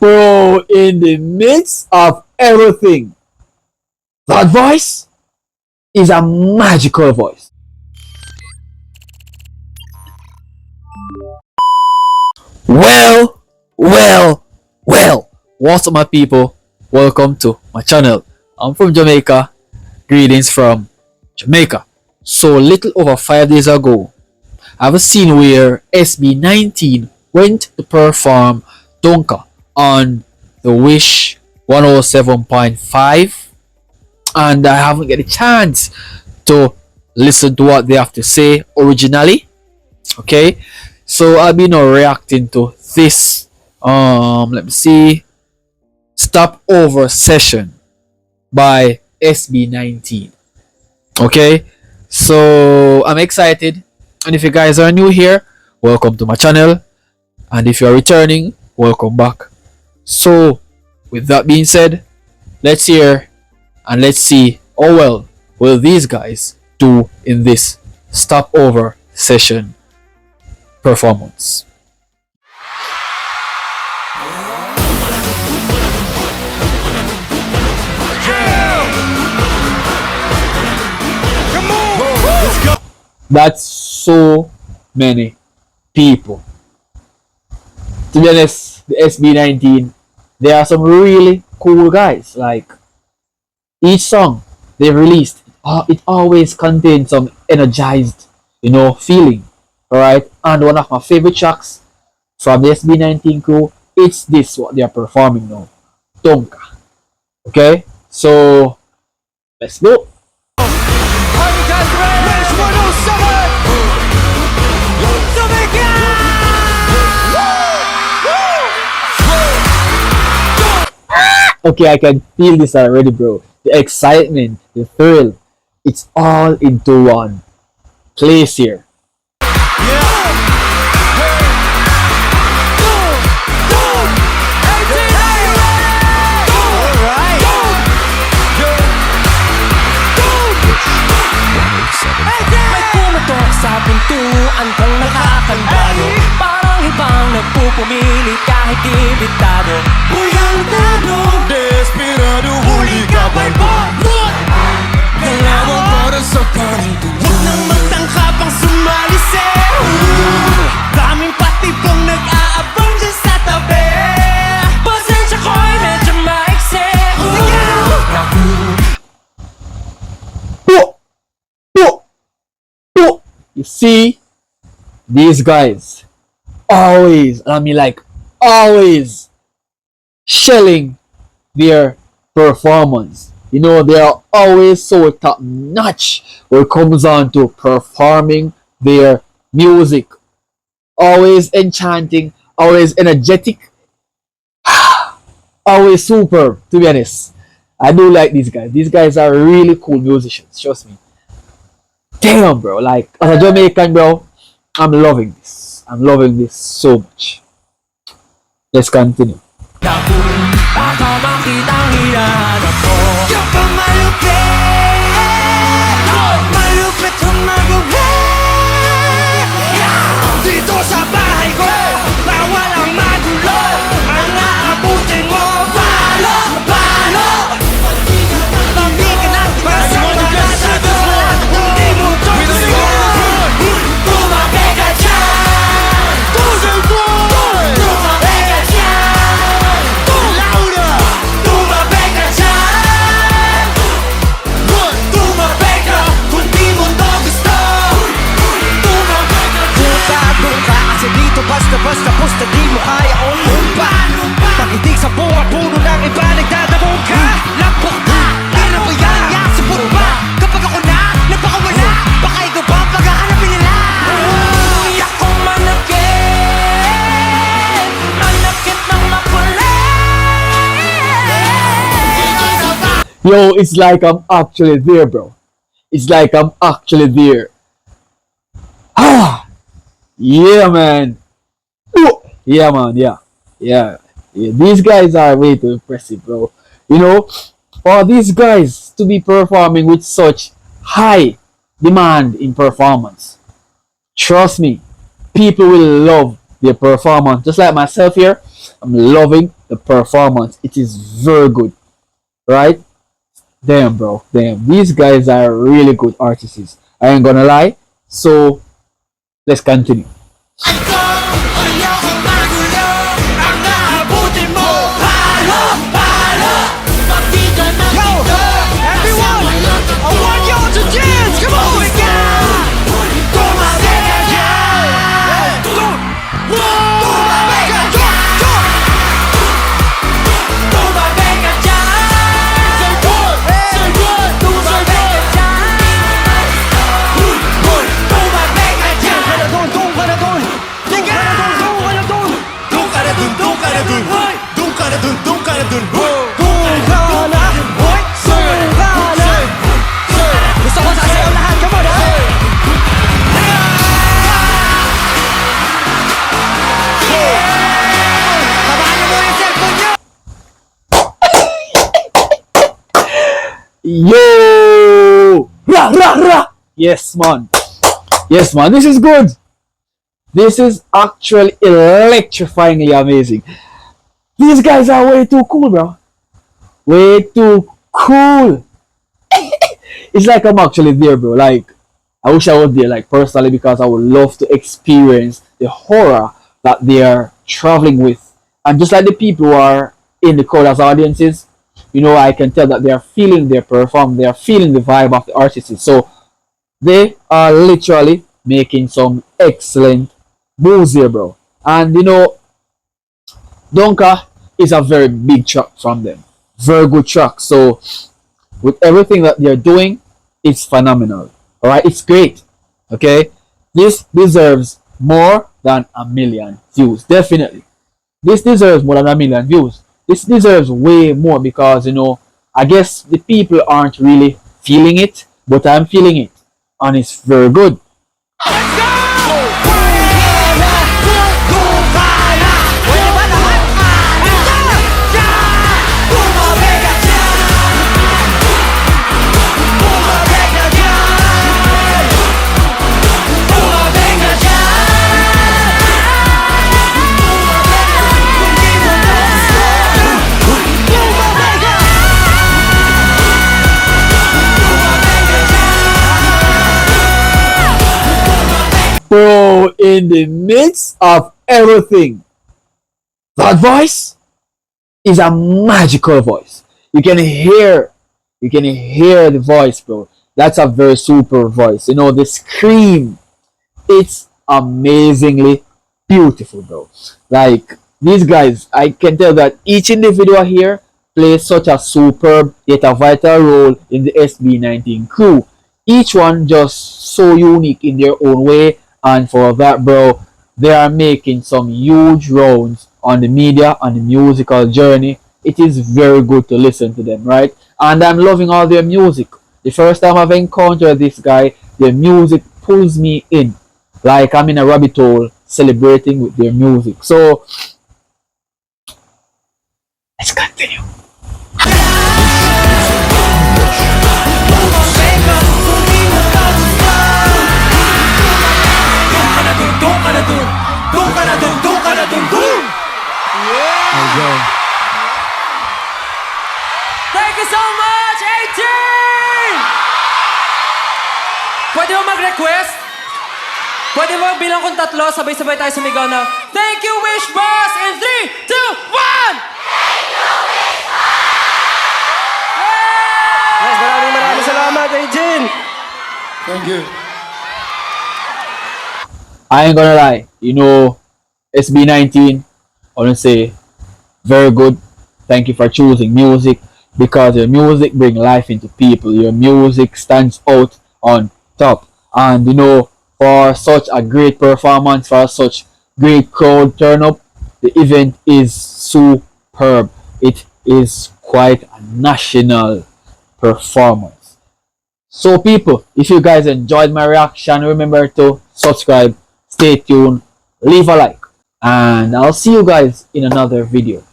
Bro, in the midst of everything, that voice is a magical voice. Well, well, well. What's up, my people? Welcome to my channel. I'm from Jamaica. Greetings from Jamaica. So, little over 5 days ago, I have a scene where SB19 went to perform DUNGKA on the Wish 107.5, and I haven't get a chance to listen to what they have to say originally. Okay, so I'll be now reacting to this let me see, Stopover session by SB19. Okay, so I'm excited, and if you guys are new here, welcome to my channel, and if you're returning, welcome back. So with that being said, let's hear and let's see how well will these guys do in this Stopover session performance. That's so many people. To be honest, the SB19, there are some really cool guys. Like, each song they've released, it always contains some energized, feeling. Alright, and one of my favorite tracks from the SB19 crew, it's this what they are performing now, DUNGKA. Okay, so let's go. Okay, I can feel this already, bro. The excitement, the thrill, it's all into one place here. Sa pintuan kong nakakandado, parang ibang nagpupumili kahit ibitado. Buyantado, desperado, huli ka ba'y bot? Dalawang para sa kanito, huwag nang magtangka pang sumali sa'yo. Daming patibong nag-aabang dyan sa tabi. Pasensya ko'y medyo maikse. You see, these guys always, always shelling their performance. They are always so top notch when it comes on to performing their music. Always enchanting, always energetic, always superb, to be honest. I do like these guys. These guys are really cool musicians, trust me. Damn, bro, like, as a Jamaican, bro, I'm loving this. I'm loving this so much. Let's continue. Basta posta di mo kaya o lumpa. Pakitig sa bunga, puno ng iba, nagdadabong ka. Lapok ka, di na ba yan, yak sa puro ba? Kapag ako na, nagpakawala, baka ikaw ba paghahanapin nila? Iyak kong manakit, manakit ng makulit. Yo, it's like I'm actually there, bro. It's like I'm actually there. Yeah, man. Yeah, man. Yeah. These guys are way too impressive, bro. For these guys to be performing with such high demand in performance, trust me, people will love their performance. Just like myself here, I'm loving the performance. It is very good, right? Damn, bro, damn. These guys are really good artists. I ain't gonna lie. So let's continue. Yo! Rah, rah, rah! Yes, man. Yes, man. This is good. This is actually electrifyingly amazing. These guys are way too cool, bro. Way too cool. It's like I'm actually there, bro. Like, I wish I was there, like, personally, because I would love to experience the horror that they are traveling with. And just like the people who are in the crowd as audiences, you know, I can tell that they are feeling their perform, they are feeling the vibe of the artists. So they are literally making some excellent moves here, bro. And you know, DUNGKA is a very big track from them. Very good track. So with everything that they're doing, it's phenomenal. Alright, it's great. Okay? This deserves more than a million views. Definitely. This deserves more than a million views. This deserves way more because, you know, I guess the people aren't really feeling it, but I'm feeling it. And it's very good. Bro, in the midst of everything, that voice is a magical voice. You can hear the voice, bro. That's a very super voice. You know, the scream, it's amazingly beautiful, bro. Like, these guys, I can tell that each individual here plays such a superb yet a vital role in the SB19 crew. Each one just so unique in their own way, and for that, bro, they are making some huge rounds on the media and the musical journey. It is very good to listen to them, right? And I'm loving all their music. The first time I've encountered this guy, their music pulls me in, like I'm in a rabbit hole celebrating with their music. So let's continue. Thank you so much, 18! Pwede mo mag-request? Pwede mo bilang kung tatlo, sabay-sabay tayo sumigaw na Thank you, Wish Boss! In 3, 2, 1! Thank you, Wish Boss! Yes, maraming salamat, 18! Thank you. I ain't gonna lie, you know, SB19, I wanna say, very good. Thank you for choosing music because your music bring life into people. Your music stands out on top. And you know, for such a great performance, for such great crowd turn up, the event is superb. It is quite a national performance. So people, if you guys enjoyed my reaction, remember to subscribe, stay tuned, leave a like, and I'll see you guys in another video.